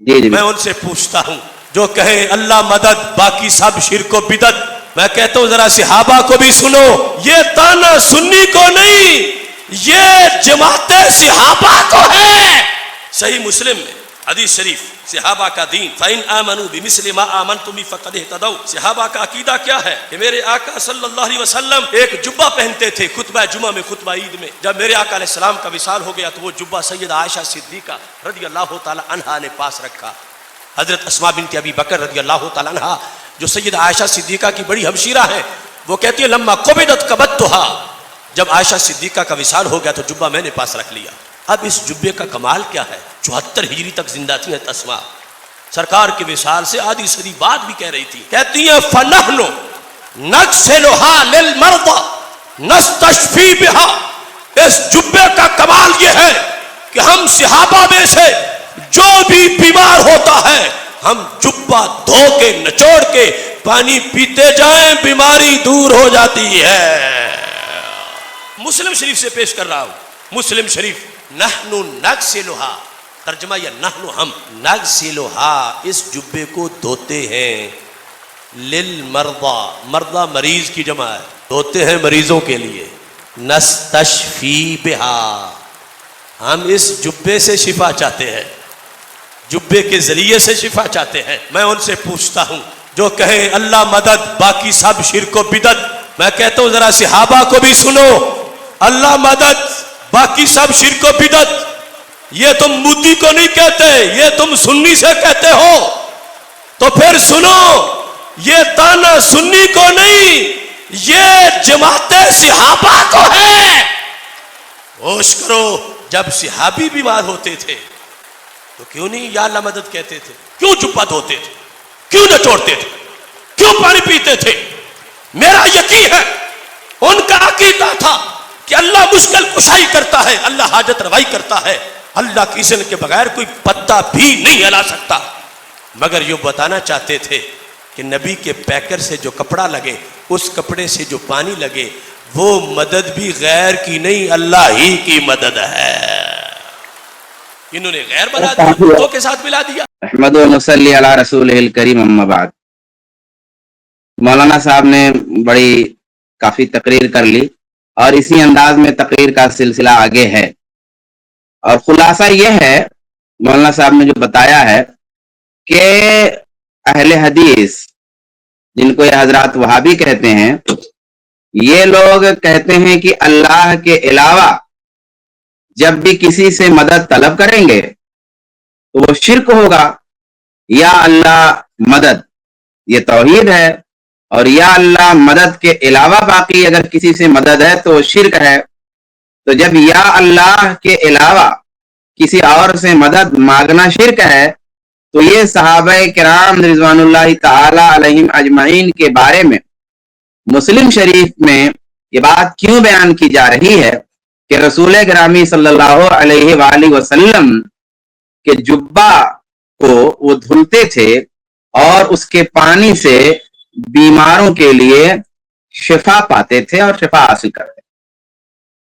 جی جی میں ان سے پوچھتا ہوں جو کہیں اللہ مدد باقی سب شرک و بدعت، میں کہتا ہوں ذرا صحابہ کو بھی سنو، یہ تانا سنی کو نہیں، یہ جماعت صحابہ کو ہے۔ صحیح مسلم میں حدیث شریف، صحابہ کا دین فَإِنْ آمَنُوا بِمِثْلِ مَا آمَنْتُمْ بِهِ فَقَدِ اهْتَدَوْا۔ صحابہ کا عقیدہ کیا ہے کہ میرے آقا صلی اللہ علیہ وسلم ایک جبہ پہنتے تھے خطبہ جمعہ میں، خطبہ عید میں۔ جب میرے آقا علیہ السلام کا وصال ہو گیا تو وہ جبہ سیدہ عائشہ صدیقہ رضی اللہ تعالی عنہا نے پاس رکھا۔ حضرت اسماء بنت ابی بکر رضی اللہ تعالی عنہا جو سیدہ عائشہ صدیقہ کی بڑی ہمشیرہ ہیں، وہ کہتی ہے لما قبضت قبضتها، جب عائشہ صدیقہ کا وصال ہو گیا تو جبہ میں نے پاس رکھ لیا۔ اب اس جبے کا کمال کیا ہے؟ 74 ہجری تک زندہ تھی اسماء، سرکار کے وصال سے آدھی صدی بعد بھی کہہ رہی تھی، کہتی ہیں فنحن نغسلها للمرضى نستشفی بها۔ اس جبے کا کمال یہ ہے کہ ہم صحابہ میں سے جو بھی بیمار ہوتا ہے ہم جبہ دھو کے نچوڑ کے پانی پیتے جائیں، بیماری دور ہو جاتی ہے۔ مسلم شریف سے پیش کر رہا ہوں، مسلم شریف، نحن نغسلها، ترجمہ یہ نحن ہم، نغسلها اس جبے کو دھوتے ہیں، للمرضى، مرضى مریض کی جمع ہے، دھوتے ہیں مریضوں کے لیے، نستشفی بها، ہم اس جبے سے شفا چاہتے ہیں، جبے کے ذریعے سے شفا چاہتے ہیں۔ میں ان سے پوچھتا ہوں جو کہیں اللہ مدد باقی سب شرک و بدعت، میں کہتا ہوں ذرا صحابہ کو بھی سنو، اللہ مدد باقی سب شرک و بدعت، یہ تم مودی کو نہیں کہتے، یہ تم سنی سے کہتے ہو، تو پھر سنو، یہ تانا سنی کو نہیں، یہ جماعت صحابہ کو ہے۔ ہوش کرو، جب صحابی بیمار ہوتے تھے تو کیوں نہیں یا اللہ مدد کہتے تھے؟ کیوں جبہ دھوتے تھے؟ کیوں نچوڑتے تھے؟ کیوں پانی پیتے تھے؟ میرا یقین ہے ان کا عقیدہ تھا کہ اللہ مشکل کشائی کرتا ہے، اللہ حاجت روائی کرتا ہے، اللہ کی اذن کے بغیر کوئی پتا بھی نہیں ہلا سکتا، مگر یہ بتانا چاہتے تھے کہ نبی کے پیکر سے جو کپڑا لگے، اس کپڑے سے جو پانی لگے، وہ مدد بھی غیر کی نہیں، اللہ ہی کی مدد ہے۔ انہوں نے غیر بنا دیا، بتوں کے ساتھ ملا دیا۔ احمد و نصلی علی رسول الکریم، اما بعد۔ مولانا صاحب نے بڑی کافی تقریر کر لی اور اسی انداز میں تقریر کا سلسلہ آگے ہے، اور خلاصہ یہ ہے مولانا صاحب نے جو بتایا ہے کہ اہل حدیث، جن کو یہ حضرات وہابی کہتے ہیں، یہ لوگ کہتے ہیں کہ اللہ کے علاوہ جب بھی کسی سے مدد طلب کریں گے تو وہ شرک ہوگا، یا اللہ مدد یہ توحید ہے، اور یا اللہ مدد کے علاوہ باقی اگر کسی سے مدد ہے تو وہ شرک ہے۔ تو جب یا اللہ کے علاوہ کسی اور سے مدد مانگنا شرک ہے تو یہ صحابہ کرام رضوان اللہ تعالی علیہم اجمعین کے بارے میں مسلم شریف میں یہ بات کیوں بیان کی جا رہی ہے کہ رسول گرامی صلی اللہ علیہ وآلہ وسلم کے جبہ کو وہ دھلتے تھے اور اس کے پانی سے بیماروں کے لیے شفا پاتے تھے اور شفا حاصل کرتے تھے۔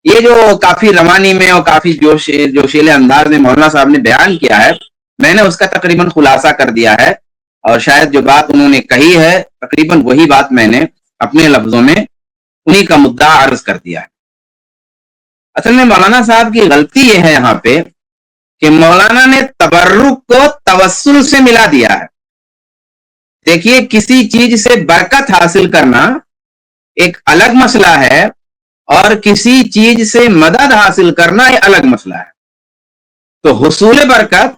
یہ جو کافی روانی میں اور کافی جوشیلے انداز میں مولانا صاحب نے بیان کیا ہے، میں نے اس کا تقریباً خلاصہ کر دیا ہے، اور شاید جو بات انہوں نے کہی ہے تقریباً وہی بات میں نے اپنے لفظوں میں انہی کا مدعا عرض کر دیا ہے۔ اصل میں مولانا صاحب کی غلطی یہ ہے یہاں پہ کہ مولانا نے تبرک کو توسل سے ملا دیا ہے۔ دیکھیے، کسی چیز سے برکت حاصل کرنا ایک الگ مسئلہ ہے اور کسی چیز سے مدد حاصل کرنا ایک الگ مسئلہ ہے۔ تو حصول برکت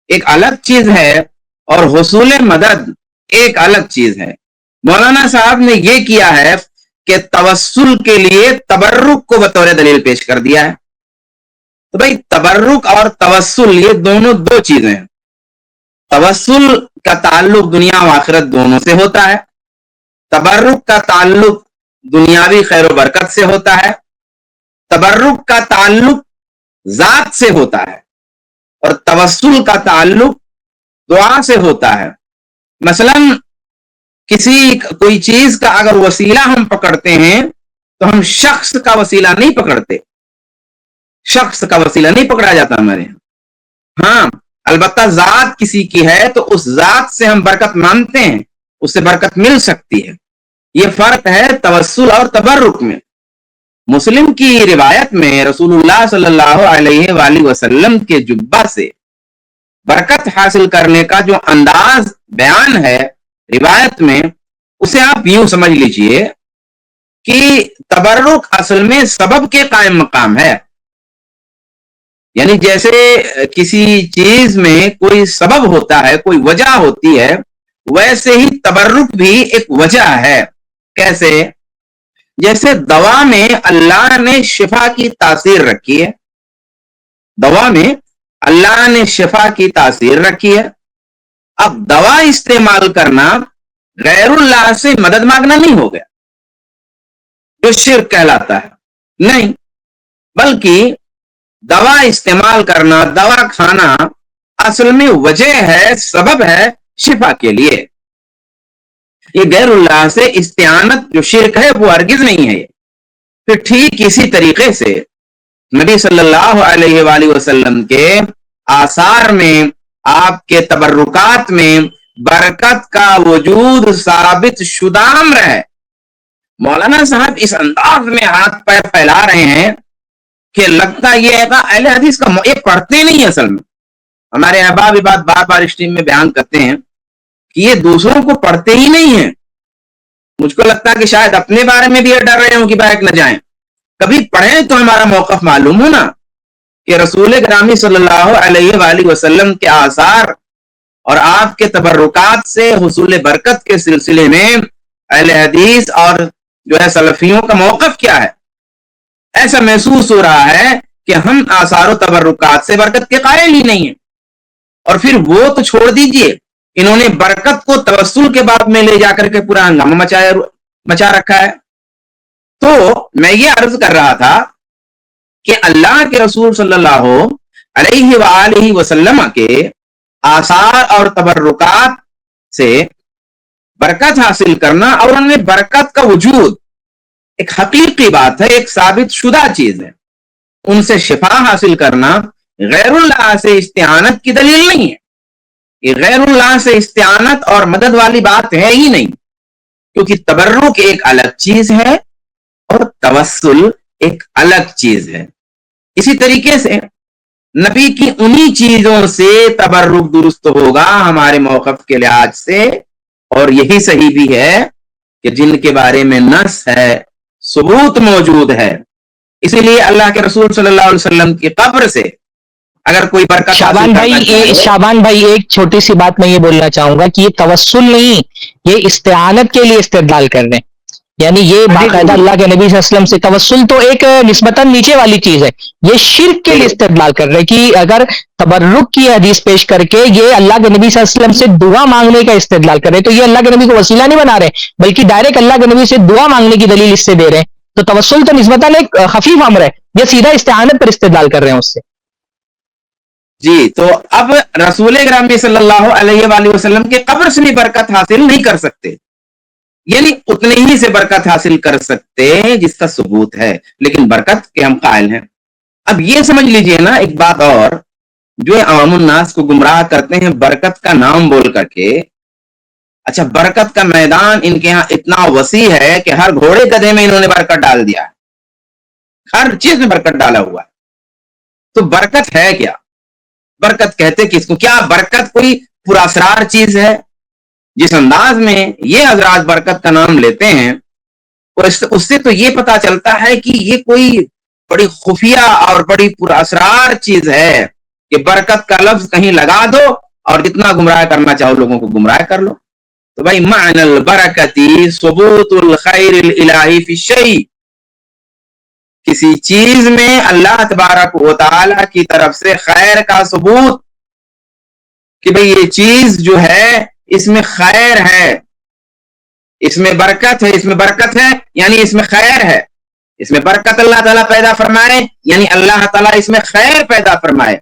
ایک الگ چیز ہے اور حصول مدد ایک الگ چیز ہے۔ مولانا صاحب نے یہ کیا ہے کہ توسل کے لیے تبرک کو بطور دلیل پیش کر دیا ہے۔ تو بھائی، تبرک اور توسل یہ دونوں دو چیزیں ہیں۔ توسل کا تعلق دنیا و آخرت دونوں سے ہوتا ہے، تبرک کا تعلق دنیاوی خیر و برکت سے ہوتا ہے، تبرک کا تعلق ذات سے ہوتا ہے، اور توسل کا تعلق دعا سے ہوتا ہے۔ مثلا کوئی چیز کا اگر وسیلہ ہم پکڑتے ہیں تو ہم شخص کا وسیلہ نہیں پکڑتے، شخص کا وسیلہ نہیں پکڑا جاتا ہمارے یہاں۔ ہاں، البتہ ذات کسی کی ہے تو اس ذات سے ہم برکت مانگتے ہیں، اس سے برکت مل سکتی ہے. یہ فرق ہے توسل اور تبرک میں. مسلم کی روایت میں رسول اللہ صلی اللہ علیہ وآلہ وسلم کے جبہ سے برکت حاصل کرنے کا جو انداز بیان ہے روایت میں، اسے آپ یوں سمجھ لیجئے کہ تبرک اصل میں سبب کے قائم مقام ہے. یعنی جیسے کسی چیز میں کوئی سبب ہوتا ہے، کوئی وجہ ہوتی ہے، ویسے ہی تبرک بھی ایک وجہ ہے. کیسے؟ جیسے دوا میں اللہ نے شفا کی تاثیر رکھی ہے، دوا میں اللہ نے شفا کی تاثیر رکھی ہے. اب دوا استعمال کرنا غیر اللہ سے مدد مانگنا نہیں ہو گیا جو شرک کہلاتا ہے، نہیں، بلکہ دوا استعمال کرنا، دوا کھانا اصل میں وجہ ہے، سبب ہے شفا کے لیے. یہ غیر اللہ سے استعانت جو شرک ہے وہ ہرگز نہیں ہے. پھر ٹھیک اسی طریقے سے نبی صلی اللہ علیہ وآلہ وسلم کے آثار میں، آپ کے تبرکات میں برکت کا وجود ثابت شدہ امر ہے. مولانا صاحب اس انداز میں ہاتھ پیر پھیلا رہے ہیں کہ لگتا یہ ہے کہ اہل حدیث کا یہ پڑھتے نہیں. اصل میں ہمارے احباب یہ بات بار بار اسٹریم میں بیان کرتے ہیں کہ یہ دوسروں کو پڑھتے ہی نہیں ہیں. مجھ کو لگتا ہے کہ شاید اپنے بارے میں بھی یہ ڈر رہے ہوں کہ بہک نہ جائیں. کبھی پڑھیں تو ہمارا موقف معلوم ہو نا کہ رسول گرامی صلی اللہ علیہ وآلہ وسلم کے آثار اور آپ کے تبرکات سے حصول برکت کے سلسلے میں اہل حدیث اور جو ہے سلفیوں کا موقف کیا ہے. ایسا محسوس ہو رہا ہے کہ ہم آثار و تبرکات سے برکت کے قائل ہی نہیں ہیں. اور پھر وہ تو چھوڑ دیجئے، انہوں نے برکت کو توسل کے باب میں لے جا کر کے پورا ہنگامہ مچا رکھا ہے. تو میں یہ عرض کر رہا تھا کہ اللہ کے رسول صلی اللہ علیہ وآلہ وسلم کے آثار اور تبرکات سے برکت حاصل کرنا اور ان میں برکت کا وجود ایک حقیقی بات ہے، ایک ثابت شدہ چیز ہے. ان سے شفا حاصل کرنا غیر اللہ سے استعانت کی دلیل نہیں ہے. یہ غیر اللہ سے استعانت اور مدد والی بات ہے ہی نہیں، کیونکہ تبرک ایک الگ چیز ہے اور توسل ایک الگ چیز ہے. اسی طریقے سے نبی کی انہی چیزوں سے تبرک درست ہوگا ہمارے موقف کے لحاظ سے، اور یہی صحیح بھی ہے کہ جن کے بارے میں نص ہے، ثبوت موجود ہے. اسی لیے اللہ کے رسول صلی اللہ علیہ وسلم کی قبر سے اگر کوئی برکت شابان بھائی ایک چھوٹی سی بات میں یہ بولنا چاہوں گا کہ یہ توسل نہیں، یہ استعانت کے لیے استدلال کر رہے ہیں. یعنی یہ باقاعدہ اللہ کے نبی صلی اللہ علیہ وسلم سے توسل تو ایک نسبتاً نیچے والی چیز ہے، یہ شرک کے لیے استدلال کر رہے ہیں کہ اگر تبرک کی حدیث پیش کر کے یہ اللہ کے نبی صلی اللہ علیہ وسلم سے دعا مانگنے کا استدلال کر رہے ہیں، تو یہ اللہ کے نبی کو وسیلہ نہیں بنا رہے بلکہ ڈائریکٹ اللہ کے نبی سے دعا مانگنے کی دلیل اس سے دے رہے ہیں. تو توسل تو نسبتاً ایک خفیف امر ہے، یہ سیدھا استعانت پر استدلال کر رہے ہیں اس سے. جی تو اب رسول گرامی صلی اللہ علیہ وآلہ وسلم کے قبر سے بھی برکت حاصل نہیں کر سکتے، یعنی اتنے ہی سے برکت حاصل کر سکتے جس کا ثبوت ہے، لیکن برکت کے ہم قائل ہیں. اب یہ سمجھ لیجئے نا ایک بات اور، جو عوام الناس کو گمراہ کرتے ہیں برکت کا نام بول کر کے. اچھا، برکت کا میدان ان کے ہاں اتنا وسیع ہے کہ ہر گھوڑے گدھے میں انہوں نے برکت ڈال دیا، ہر چیز میں برکت ڈالا ہوا ہے. تو برکت ہے کیا؟ برکت کہتے کس کو؟ کیا برکت کوئی پراسرار چیز ہے؟ جس انداز میں یہ حضرات برکت کا نام لیتے ہیں اس سے تو یہ پتا چلتا ہے کہ یہ کوئی بڑی خفیہ اور بڑی پراسرار چیز ہے کہ برکت کا لفظ کہیں لگا دو اور جتنا گمراہ کرنا چاہو لوگوں کو گمراہ کر لو. تو بھائی معنی البرکتی ثبوت الخیر الالہی فی الشیء، کسی چیز میں اللہ تبارک و تعالی کی طرف سے خیر کا ثبوت کہ بھئی یہ چیز جو ہے اس میں خیر ہے، اس میں برکت ہے، اس میں برکت ہے یعنی اس میں خیر ہے، اس میں برکت اللہ تعالیٰ پیدا فرمائے یعنی اللہ تعالیٰ اس میں خیر پیدا فرمائے.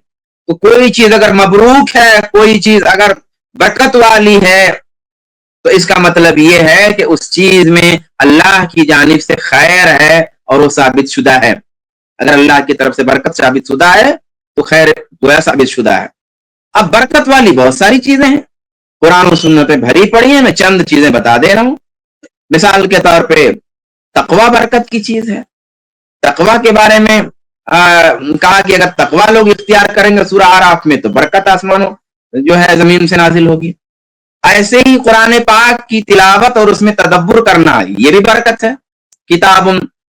تو کوئی چیز اگر مبروک ہے، کوئی چیز اگر برکت والی ہے تو اس کا مطلب یہ ہے کہ اس چیز میں اللہ کی جانب سے خیر ہے اور وہ ثابت شدہ ہے. اگر اللہ کی طرف سے برکت ثابت شدہ ہے تو خیر گویا ثابت شدہ ہے. اب برکت والی بہت ساری چیزیں ہیں، قرآن و سنتیں بھری پڑی ہیں، میں چند چیزیں بتا دے رہا ہوں. مثال کے طور پہ تقوی برکت کی چیز ہے. تقوی کے بارے میں کہا کہ اگر تقوی لوگ اختیار کریں گے سورہ اعراف میں تو برکت آسمانوں جو ہے زمین سے نازل ہوگی. ایسے ہی قرآن پاک کی تلاوت اور اس میں تدبر کرنا یہ بھی برکت ہے. کتاب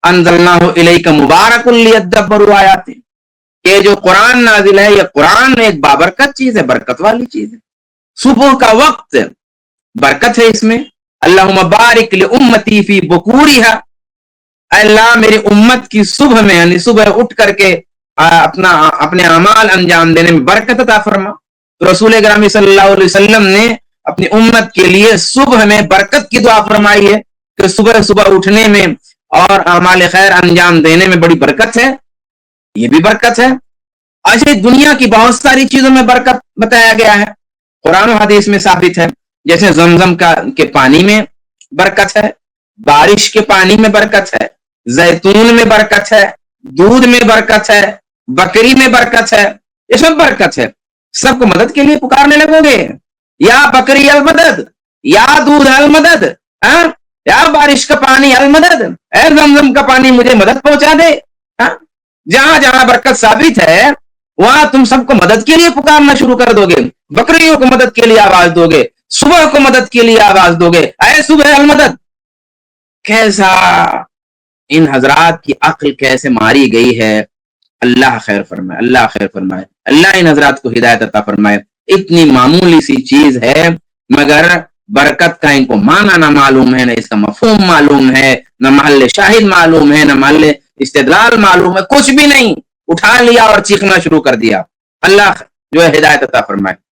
انزلناہ الیک مبارک لیدبروا آیاتہ، کہ جو قرآن نازل ہے یہ قرآن ایک بابرکت چیز ہے، برکت والی چیز ہے. صبح کا وقت برکت ہے اس میں. اللہم بارک لامتی فی بکورہا، اللہ میری امت کی صبح میں یعنی صبح اٹھ کر کے اپنے اعمال انجام دینے میں برکت عطا فرما. تو رسول اکرم صلی اللہ علیہ وسلم نے اپنی امت کے لیے صبح میں برکت کی دعا فرمائی ہے کہ صبح صبح اٹھنے میں اور اعمال خیر انجام دینے میں بڑی برکت ہے. یہ بھی برکت ہے. ایسے دنیا کی بہت ساری چیزوں میں برکت بتایا گیا ہے، قرآن و حدیث میں ثابت ہے. جیسے زمزم کے پانی میں برکت ہے، بارش کے پانی میں برکت ہے، زیتون میں برکت ہے، دودھ میں برکت ہے، بکری میں برکت ہے. یہ سب برکت ہے. سب کو مدد کے لیے پکارنے لگو گے، یا بکری المدد، یا دودھ المدد، یا بارش کا پانی المدد، اے زمزم کا پانی مجھے مدد پہنچا دے. جہاں جہاں برکت ثابت ہے وہاں تم سب کو مدد کے لیے پکارنا شروع کر دو گے، بکریوں کو مدد کے لیے آواز دو گے، صبح کو مدد کے لیے آواز دو گے، اے صبح المدد. کیسا ان حضرات کی عقل کیسے ماری گئی ہے. اللہ خیر فرمائے، اللہ خیر فرمائے، اللہ ان حضرات کو ہدایت عطا فرمائے. اتنی معمولی سی چیز ہے مگر برکت کا ان کو معنی نہ معلوم ہے، نہ اس کا مفہوم معلوم ہے، نہ محل شاہد معلوم ہے، نہ محل استدلال معلوم ہے، کچھ بھی نہیں. اٹھا لیا اور چیخنا شروع کر دیا. اللہ جو ہے ہدایت عطا فرمائے.